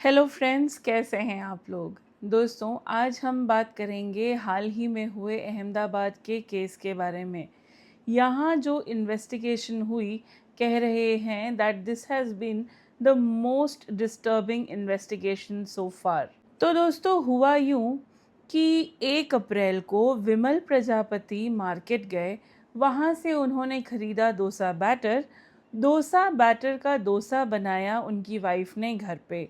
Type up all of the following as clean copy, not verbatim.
Hello friends, कैसे हैं आप लोग। दोस्तों, आज हम बात करेंगे हाल ही में हुए अहमदाबाद के केस के बारे में। यहाँ जो इन्वेस्टिगेशन हुई, कह रहे हैं that this has been the most disturbing investigation so far. तो दोस्तों, हुआ यूँ कि 1 अप्रैल को विमल प्रजापति मार्केट गए। वहाँ से उन्होंने ख़रीदा डोसा बैटर। डोसा बैटर का डोसा बनाया उनकी वाइफ ने घर पे।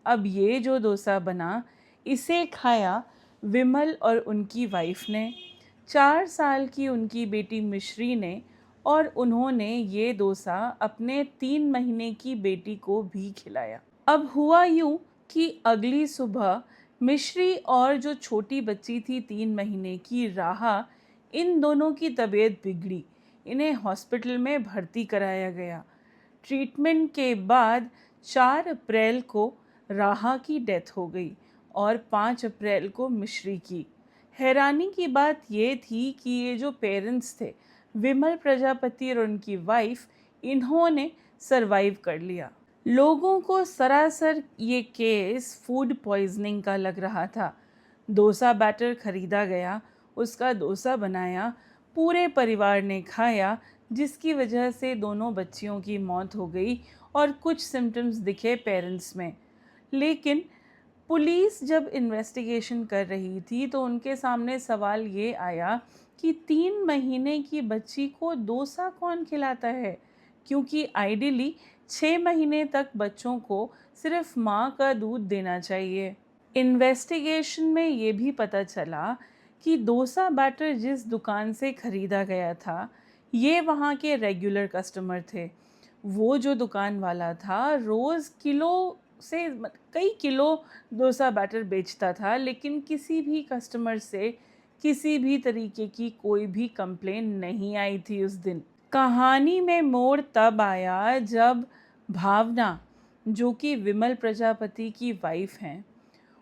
अब ये जो डोसा बना, इसे खाया विमल और उनकी वाइफ ने, 4 साल की उनकी बेटी मिश्री ने, और उन्होंने ये डोसा अपने 3 महीने की बेटी को भी खिलाया। अब हुआ यूँ कि अगली सुबह मिश्री और जो छोटी बच्ची थी 3 महीने की राहा, इन दोनों की तबीयत बिगड़ी। इन्हें हॉस्पिटल में भर्ती कराया गया। ट्रीटमेंट के बाद 4 अप्रैल को राहा की डेथ हो गई और 5 अप्रैल को मिश्री की। हैरानी की बात ये थी कि ये जो पेरेंट्स थे, विमल प्रजापति और उनकी वाइफ, इन्होंने सरवाइव कर लिया। लोगों को सरासर ये केस फूड पॉइजनिंग का लग रहा था। डोसा बैटर खरीदा गया, उसका डोसा बनाया, पूरे परिवार ने खाया, जिसकी वजह से दोनों बच्चियों की मौत हो गई और कुछ सिम्टम्स दिखे पेरेंट्स में। लेकिन पुलिस जब इन्वेस्टिगेशन कर रही थी तो उनके सामने सवाल ये आया कि 3 महीने की बच्ची को डोसा कौन खिलाता है, क्योंकि आइडियली 6 महीने तक बच्चों को सिर्फ माँ का दूध देना चाहिए। इन्वेस्टिगेशन में ये भी पता चला कि डोसा बैटर जिस दुकान से ख़रीदा गया था, ये वहाँ के रेगुलर कस्टमर थे। वो जो दुकान वाला था, रोज़ किलो से कई किलो डोसा बैटर बेचता था, लेकिन किसी भी कस्टमर से किसी भी तरीके की कोई भी कंप्लेन नहीं आई थी उस दिन। कहानी में मोड़ तब आया जब भावना, जो कि विमल प्रजापति की वाइफ हैं,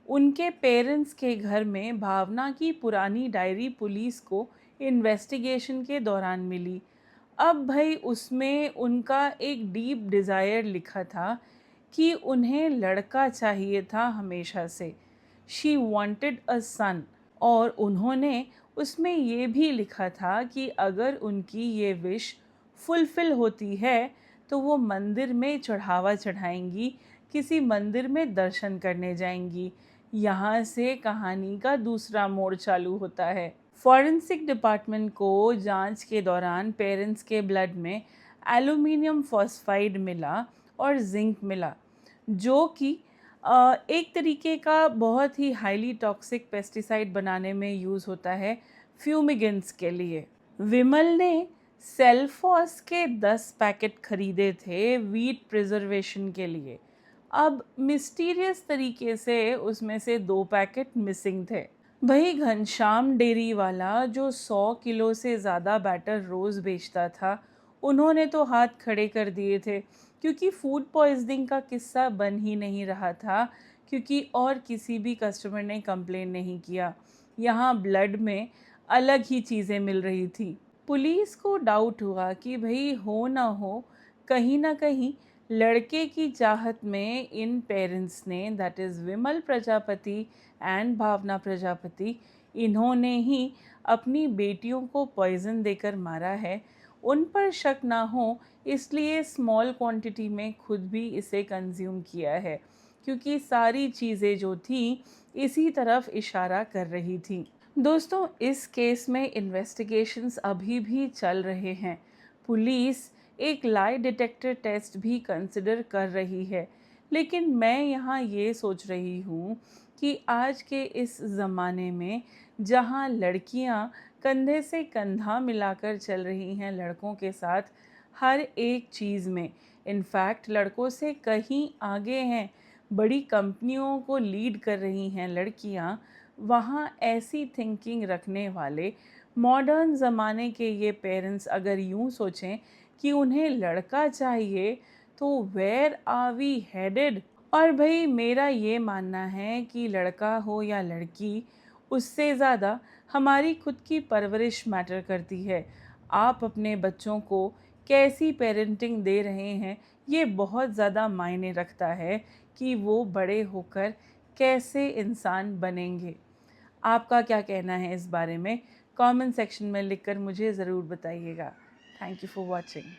उनके पेरेंट्स के घर में भावना की पुरानी डायरी पुलिस को इन्वेस्टिगेशन के दौरान मिली। अब भाई उसमें उनका एक डीप डिज़ायर लिखा था कि उन्हें लड़का चाहिए था हमेशा से। शी वांटेड अ सन। और उन्होंने उसमें ये भी लिखा था कि अगर उनकी ये विश फुलफ़िल होती है तो वो मंदिर में चढ़ावा चढ़ाएंगी, किसी मंदिर में दर्शन करने जाएंगी। यहाँ से कहानी का दूसरा मोड़ चालू होता है। फॉरेंसिक डिपार्टमेंट को जांच के दौरान पेरेंट्स के ब्लड में एल्यूमिनियम फॉस्फाइड मिला और जिंक मिला, जो कि एक तरीके का बहुत ही हाईली टॉक्सिक पेस्टिसाइड बनाने में यूज़ होता है फ्यूमिगेंट्स के लिए। विमल ने सेल्फॉस के 10 पैकेट खरीदे थे वीट प्रिजर्वेशन के लिए। अब मिस्टीरियस तरीके से उसमें से 2 पैकेट मिसिंग थे। वही घनश्याम डेयरी वाला जो 100 किलो से ज़्यादा बैटर रोज़ बेचता था, उन्होंने तो हाथ खड़े कर दिए थे, क्योंकि फूड पॉइजनिंग का किस्सा बन ही नहीं रहा था, क्योंकि और किसी भी कस्टमर ने कंप्लेन नहीं किया। यहाँ ब्लड में अलग ही चीज़ें मिल रही थी। पुलिस को डाउट हुआ कि भाई हो ना कहीं लड़के की चाहत में इन पेरेंट्स ने, that is Vimal Prajapati and Bhavna Prajapati, इन्होंने ही अपनी बेटियों को पॉइज़न देकर मारा है। उन पर शक ना हो, इसलिए स्मॉल क्वांटिटी में खुद भी इसे कंज्यूम किया है, क्योंकि सारी चीज़ें जो थी इसी तरफ इशारा कर रही थी। दोस्तों, इस केस में इन्वेस्टिगेशंस अभी भी चल रहे हैं। पुलिस एक लाई डिटेक्टर टेस्ट भी कंसिडर कर रही है, लेकिन मैं यहाँ ये सोच रही हूँ कि आज के इस ज़माने में जहाँ लड़कियाँ कंधे से कंधा मिलाकर चल रही हैं लड़कों के साथ हर एक चीज़ में, इनफैक्ट लड़कों से कहीं आगे हैं, बड़ी कंपनियों को लीड कर रही हैं लड़कियाँ, वहाँ ऐसी थिंकिंग रखने वाले मॉडर्न ज़माने के ये पेरेंट्स अगर यूँ सोचें कि उन्हें लड़का चाहिए, तो वेयर आर वी हेडेड। और भाई मेरा ये मानना है कि लड़का हो या लड़की, उससे ज़्यादा हमारी खुद की परवरिश मैटर करती है। आप अपने बच्चों को कैसी पेरेंटिंग दे रहे हैं, ये बहुत ज़्यादा मायने रखता है कि वो बड़े होकर कैसे इंसान बनेंगे। आपका क्या कहना है इस बारे में? कमेंट सेक्शन में लिखकर मुझे ज़रूर बताइएगा। Thank you for watching.